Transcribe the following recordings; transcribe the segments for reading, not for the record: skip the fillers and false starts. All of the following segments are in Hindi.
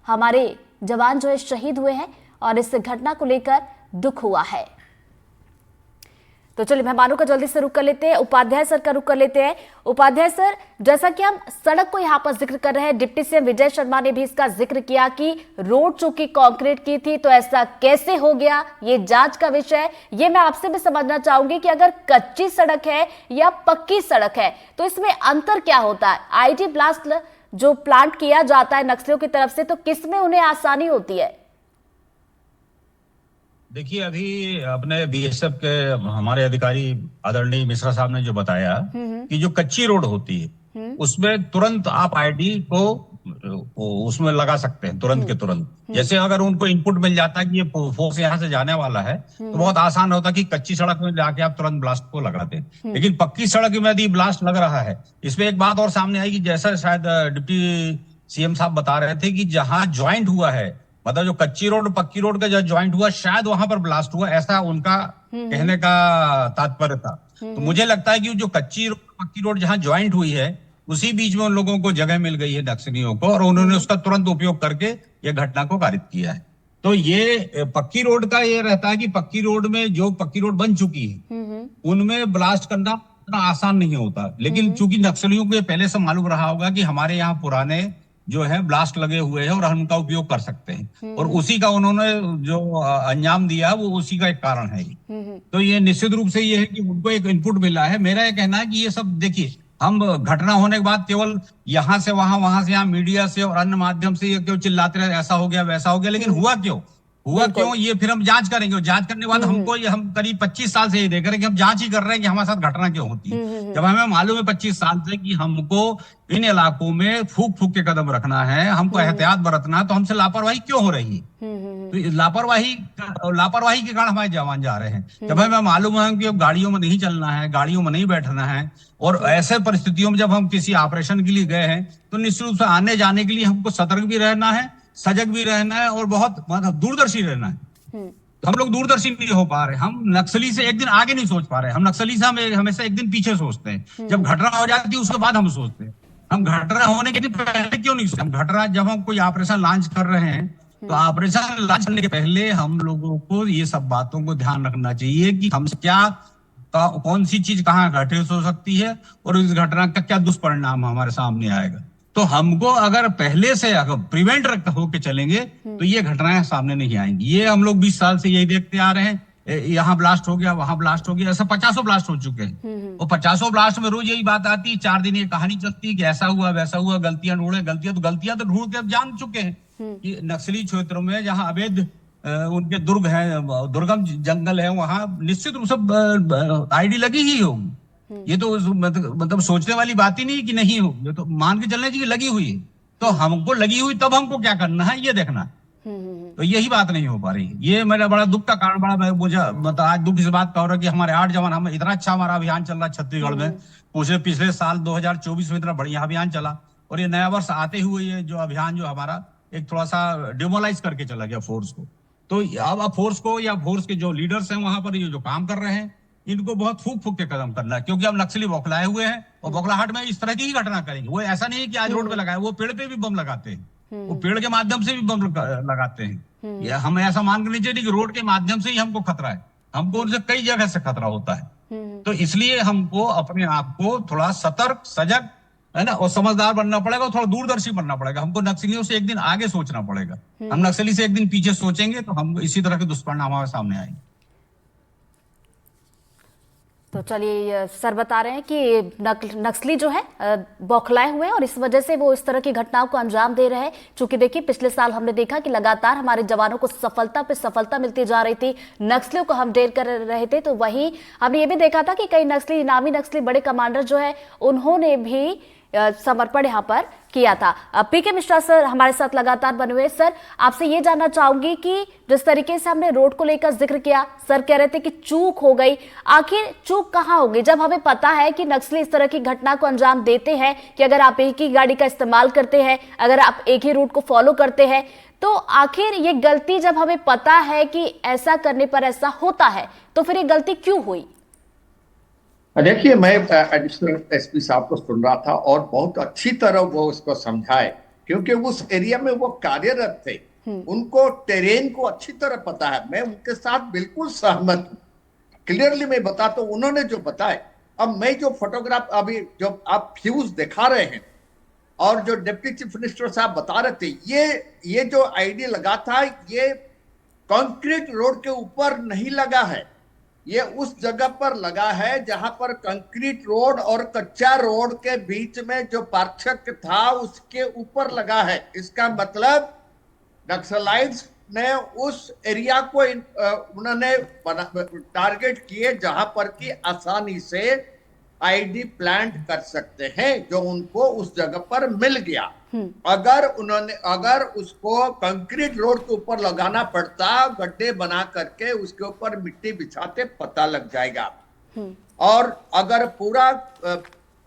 हमारे जवान जो है शहीद हुए हैं और इस घटना को लेकर दुख हुआ है। तो चलिए मेहमानों का जल्दी से रुक कर लेते हैं, उपाध्याय सर का रुक कर लेते हैं। उपाध्याय सर, जैसा कि हम सड़क को यहाँ पर जिक्र कर रहे हैं, डिप्टी सीएम विजय शर्मा ने भी इसका जिक्र किया कि रोड चूंकि कंक्रीट की थी तो ऐसा कैसे हो गया, ये जांच का विषय है। ये मैं आपसे भी समझना चाहूंगी कि अगर कच्ची सड़क है या पक्की सड़क है तो इसमें अंतर क्या होता है? आईडी ब्लास्ट जो प्लांट किया जाता है नक्सलियों की तरफ से, तो किसमें उन्हें आसानी होती है? देखिए, अभी अपने बीएसएफ के हमारे अधिकारी आदरणीय मिश्रा साहब ने जो बताया कि जो कच्ची रोड होती है उसमें तुरंत आप आईडी को उसमें लगा सकते हैं, तुरंत के तुरंत। जैसे अगर उनको इनपुट मिल जाता है कि ये फोर्स यहाँ से जाने वाला है तो बहुत आसान होता कि कच्ची सड़क में जाके आप तुरंत ब्लास्ट को लगा दें। लेकिन पक्की सड़क में यदि ब्लास्ट लग रहा है, इसमें एक बात और सामने आई कि जैसा शायद डिप्टी सीएम साहब बता रहे थे कि जहां ज्वाइंट हुआ है, मतलब जो कच्ची रोड पक्की रोड का जो ज्वाइंट हुआ, शायद वहां पर ब्लास्ट हुआ, ऐसा उनका कहने का तात्पर्य था। तो मुझे लगता है कि जो कच्ची रोड पक्की रोड जहां ज्वाइंट हुई है उसी बीच में उन लोगों को जगह मिल गई है नक्सलियों को, और उन्होंने उसका तुरंत उपयोग करके ये घटना को कारित किया है। तो ये पक्की रोड का ये रहता है कि पक्की रोड में जो पक्की रोड बन चुकी है उनमें ब्लास्ट करना इतना आसान नहीं होता। लेकिन चूंकि नक्सलियों को ये पहले से मालूम रहा होगा कि हमारे यहाँ पुराने जो है ब्लास्ट लगे हुए हैं और हम उनका उपयोग कर सकते हैं, और उसी का उन्होंने जो अंजाम दिया वो उसी का एक कारण है। तो ये निश्चित रूप से ये है कि उनको एक इनपुट मिला है। मेरा ये कहना है कि ये सब देखिए, हम घटना होने के बाद केवल यहाँ से वहां से यहाँ मीडिया से और अन्य माध्यम से ये क्यों चिल्लाते रहे ऐसा हो गया वैसा हो गया, लेकिन हुआ क्यों ये फिर हम जांच करेंगे। और जांच करने के बाद हमको ये हम करीब 25 साल से ये देख रहे हैं कि हम जांच ही कर रहे हैं कि हमारे साथ घटना क्यों होती है। जब हमें मालूम है 25 साल से कि हमको इन इलाकों में फूक फूक के कदम रखना है, हमको एहतियात बरतना है, तो हमसे लापरवाही क्यों हो रही है? तो लापरवाही के कारण हमारे जवान जा रहे हैं। जब हमें मालूम है कि अब गाड़ियों में नहीं चलना है, गाड़ियों में नहीं बैठना है, और ऐसे परिस्थितियों में जब हम किसी ऑपरेशन के लिए गए हैं तो निश्चित रूप से आने जाने के लिए हमको सतर्क भी रहना है, सजग भी रहना है, और बहुत मतलब दूरदर्शी रहना है। तो हम लोग दूरदर्शी नहीं हो पा रहे, हम नक्सली से एक दिन आगे नहीं सोच पा रहे। हम नक्सली से हम हमेशा एक दिन पीछे सोचते हैं। जब घटना हो जाती है उसके बाद हम सोचते हैं। हम घटना होने के दिन पहले क्यों नहीं सोचते? हम घटना जब हम कोई ऑपरेशन लॉन्च कर रहे हैं तो ऑपरेशन लॉन्च करने के पहले हम लोगों को ये सब बातों को ध्यान रखना चाहिए कि हमसे क्या कौन सी चीज कहाँ घटित हो सकती है और इस घटना का क्या दुष्परिणाम हमारे सामने आएगा। तो हमको अगर पहले से अगर प्रिवेंट होके चलेंगे तो ये घटनाएं सामने नहीं आएंगी। ये हम लोग 20 साल से यही देखते आ रहे हैं, यहाँ ब्लास्ट हो गया, वहां ब्लास्ट हो गया, ऐसा 50 ब्लास्ट हो चुके हैं। और 50 ब्लास्ट में रोज यही बात आती है, 4 दिन ये कहानी चलती है कि ऐसा हुआ वैसा हुआ, गलतियां ढूंढे, गलतियां तो ढूंढ के अब जान चुके हैं कि नक्सली क्षेत्रों में जहाँ अवैध उनके दुर्ग है, दुर्गम जंगल है, वहां निश्चित रूप से आईडी लगी ही होगी। ये तो मतलब सोचने वाली बात ही नहीं कि नहीं हो, ये तो मान के चलने चाहिए लगी हुई है। तो हमको लगी हुई तब हमको क्या करना है ये देखना है। तो यही बात नहीं हो पा रही है। ये मेरा बड़ा दुख का कारण, मुझे मतलब आज दुख इस बात का हो रहा है कि हमारे 8 जवान, हम इतना अच्छा हमारा अभियान चल रहा है छत्तीसगढ़ में। पिछले साल 2024 में इतना बढ़िया अभियान चला, और ये नया वर्ष आते हुए ये जो अभियान जो हमारा एक थोड़ा सा डिमोलाइज करके चला गया फोर्स को। तो अब फोर्स को या फोर्स के जो लीडर्स हैं वहां पर ये जो काम कर रहे हैं इनको बहुत फूक के कदम करना है, क्योंकि अब नक्सली बौखलाए हुए हैं और बौखलाहट में इस तरह की ही घटना करेंगे। वो ऐसा नहीं है कि आज रोड पे लगाए, वो पेड़ पे भी बम लगाते हैं, वो पेड़ के माध्यम से भी बम लगाते हैं। या हम ऐसा मान कर नहीं चाहिए कि रोड के माध्यम से ही हमको खतरा है, हमको उनसे कई जगह से खतरा होता है। तो इसलिए हमको अपने आप को थोड़ा सतर्क, सजग है ना, और समझदार बनना पड़ेगा, और थोड़ा दूरदर्शी बनना पड़ेगा। हमको नक्सलियों से एक दिन आगे सोचना पड़ेगा। हम नक्सली से एक दिन पीछे सोचेंगे तो हम इसी तरह के दुष्परिणाम हमारे सामने आएंगे। तो चलिए, सर बता रहे हैं कि नक्सली जो है बौखलाए हुए हैं और इस वजह से वो इस तरह की घटनाओं को अंजाम दे रहे हैं। चूंकि देखिए पिछले साल हमने देखा कि लगातार हमारे जवानों को सफलता पे सफलता मिलती जा रही थी, नक्सलियों को हम ढेर कर रहे थे। तो वहीं हमने ये भी देखा था कि कई नक्सली, इनामी नक्सली बड़े कमांडर जो है उन्होंने भी समर्पण यहाँ पर किया था। पीके मिश्रा सर हमारे साथ लगातार बने हुए। सर, आपसे ये जानना चाहूंगी कि जिस तरीके से हमने रोड को लेकर जिक्र किया, सर कह रहे थे कि चूक हो गई। आखिर चूक कहाँ हो गई? जब हमें पता है कि नक्सली इस तरह की घटना को अंजाम देते हैं कि अगर आप एक ही गाड़ी का इस्तेमाल करते हैं, अगर आप एक ही रूट को फॉलो करते हैं, तो आखिर ये गलती जब हमें पता है कि ऐसा करने पर ऐसा होता है, तो फिर ये गलती क्यों हुई? देखिए, मैं एडिशनल एसपी साहब को सुन रहा था और बहुत अच्छी तरह वो उसको समझाए क्योंकि उस एरिया में वो कार्यरत थे, उनको टेरेन को अच्छी तरह पता है। मैं उनके साथ बिल्कुल सहमत हूं। क्लियरली मैं बताता हूं, उन्होंने जो बताया। अब मैं जो फोटोग्राफ अभी जो आप फ्यूज दिखा रहे हैं और जो डिप्टी चीफ मिनिस्टर साहब बता रहे थे, ये जो आईडी लगा था, ये कंक्रीट रोड के ऊपर नहीं लगा है। ये उस जगह पर लगा है जहां पर कंक्रीट रोड और कच्चा रोड के बीच में जो पार्थक्य था उसके ऊपर लगा है। इसका मतलब नक्सलाइट्स ने उस एरिया को उन्होंने टारगेट किए जहां पर कि आसानी से आईडी प्लांट कर सकते हैं, जो उनको उस जगह पर मिल गया। अगर उसको कंक्रीट रोड के ऊपर लगाना पड़ता, गड्ढे बना करके उसके ऊपर मिट्टी बिछाते, पता लग जाएगा। और अगर पूरा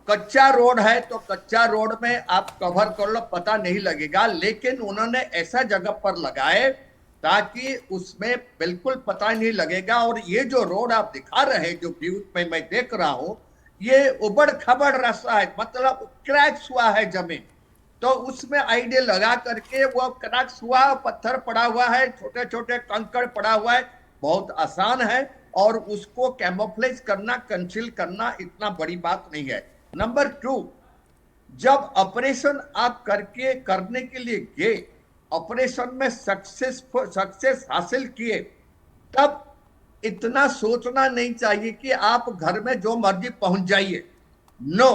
कच्चा रोड है तो कच्चा रोड में आप कवर कर लो, पता नहीं लगेगा। लेकिन उन्होंने ऐसा जगह पर लगाए ताकि उसमें बिल्कुल पता नहीं लगेगा। और ये जो रोड आप दिखा रहे हैं, जो व्यू में मैं देख रहा हूं, ये उबड़ खबड़ रास्ता है, मतलब क्रैक्स हुआ है जमीन। तो उसमें आईडी लगा करके वो क्रैक्स हुआ, पत्थर पड़ा हुआ है, छोटे छोटे कंकड़ पड़ा हुआ है, बहुत आसान है। और उसको कैमोफ्लेज करना, कंसील करना इतना बड़ी बात नहीं है। नंबर 2, जब ऑपरेशन आप करने के लिए गए, ऑपरेशन में सक्सेस हासिल किए, तब इतना सोचना नहीं चाहिए कि आप घर में जो मर्जी पहुंच जाइए। No,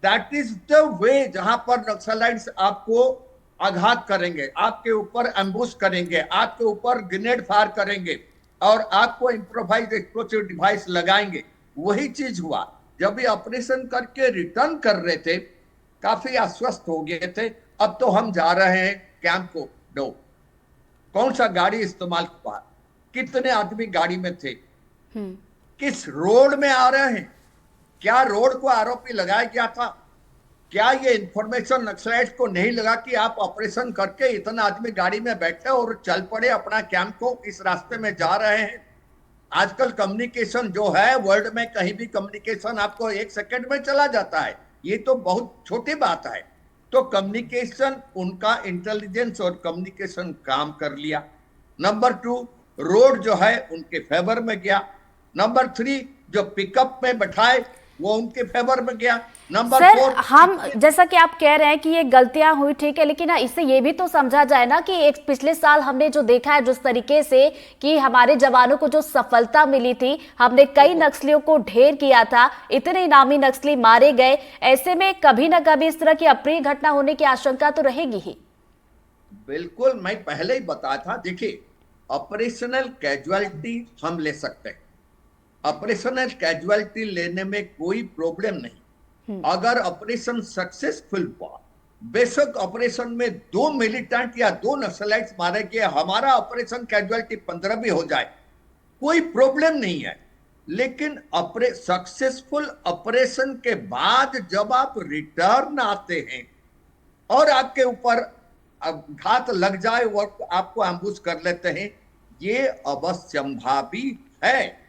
that is the way जहां पर नक्सलाइट्स आपको आघात करेंगे, आपके ऊपर एम्बुश करेंगे, आपके ऊपर ग्रेनेड फायर करेंगे और आपको इम्प्रोवाइज एक्सप्लोसिव डिवाइस लगाएंगे। वही चीज हुआ। जब ये ऑपरेशन करके रिटर्न कर रहे थे, काफी आश्वस्त हो गए थे, अब तो हम जा रहे हैं कैंप को। नो, कौन सा गाड़ी इस्तेमाल हुआ, कितने आदमी गाड़ी में थे, किस रोड में आ रहे हैं, क्या रोड को आरोपी लगाया गया था, क्या ये इंफॉर्मेशन नक्सलाइट्स को नहीं लगा कि आप ऑपरेशन करके इतना आदमी गाड़ी में बैठे और चल पड़े अपना कैंप को, इस रास्ते में जा रहे हैं। आजकल कम्युनिकेशन जो है, वर्ल्ड में कहीं भी कम्युनिकेशन आपको 1 सेकंड में चला जाता है, ये तो बहुत छोटी बात है। तो कम्युनिकेशन, उनका इंटेलिजेंस और कम्युनिकेशन काम कर लिया। नंबर 2, रोड जो है उनके फेवर में गया। नंबर 3, जो पिकअप में बैठाए वो उनके फेवर में गया। नंबर सर 4, हम जैसा कि आप कह रहे हैं कि ये गलतियां हुई, ठीक है, लेकिन इससे ये भी तो समझा जाए ना कि एक पिछले साल हमने जो देखा है जिस तरीके से कि हमारे जवानों को जो सफलता मिली थी, हमने कई नक्सलियों को ढेर किया था, इतने नामी नक्सली मारे गए, ऐसे में कभी ना कभी इस तरह की अप्रिय घटना होने की आशंका तो रहेगी ही। बिल्कुल, मैं पहले ही बताया था। देखिए, ऑपरेशनल कैजुअलिटी हम ले सकते हैं, ऑपरेशनल कैजुअलिटी लेने में कोई प्रॉब्लम नहीं। अगर ऑपरेशन सक्सेसफुल हुआ, बेशक ऑपरेशन में 2 मिलिटेंट या 2 नक्सलाइट्स मारे गए, हमारा ऑपरेशन कैजुअलिटी 15 भी हो जाए, कोई प्रॉब्लम नहीं है। लेकिन सक्सेसफुल ऑपरेशन के बाद जब आप रिटर्न आते हैं और आपके ऊपर घात लग जाए और आपको एम्बुश कर लेते हैं, ये अवश्यंभावी है।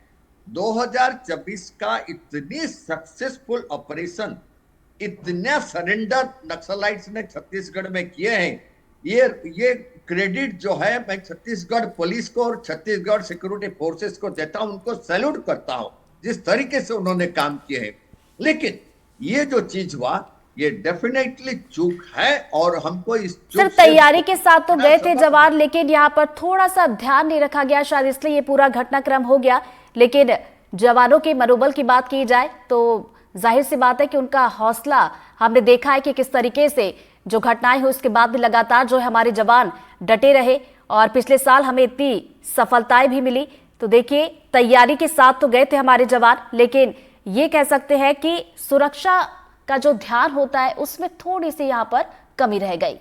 2024 का इतनी सक्सेसफुल ऑपरेशन, इतने सरेंडर नक्सलाइट्स ने छत्तीसगढ़ में किए हैं, ये क्रेडिट जो है मैं छत्तीसगढ़ पुलिस को और छत्तीसगढ़ सिक्योरिटी फोर्सेस को देता हूं, उनको सैल्यूट करता हूं जिस तरीके से उन्होंने काम किए हैं। लेकिन ये जो चीज हुआ, ये डेफिनेटली चूक है और हमको इस चूक सर तैयारी के साथ तो गए थे जवान, लेकिन यहाँ पर थोड़ा सा ध्यान नहीं रखा गया, शायद इसलिए ये पूरा घटनाक्रम हो गया। लेकिन जवानों के मनोबल की बात की जाए तो जाहिर सी बात है कि उनका हौसला हमने देखा है कि किस तरीके से जो घटनाएं हुई उसके बाद भी लगातार जो है हमारे जवान डटे रहे, और पिछले साल हमें इतनी सफलताएं भी मिली। तो देखिए, तैयारी के साथ तो गए थे हमारे जवान, लेकिन ये कह सकते हैं कि सुरक्षा का जो ध्यान होता है उसमें थोड़ी सी यहाँ पर कमी रह गई।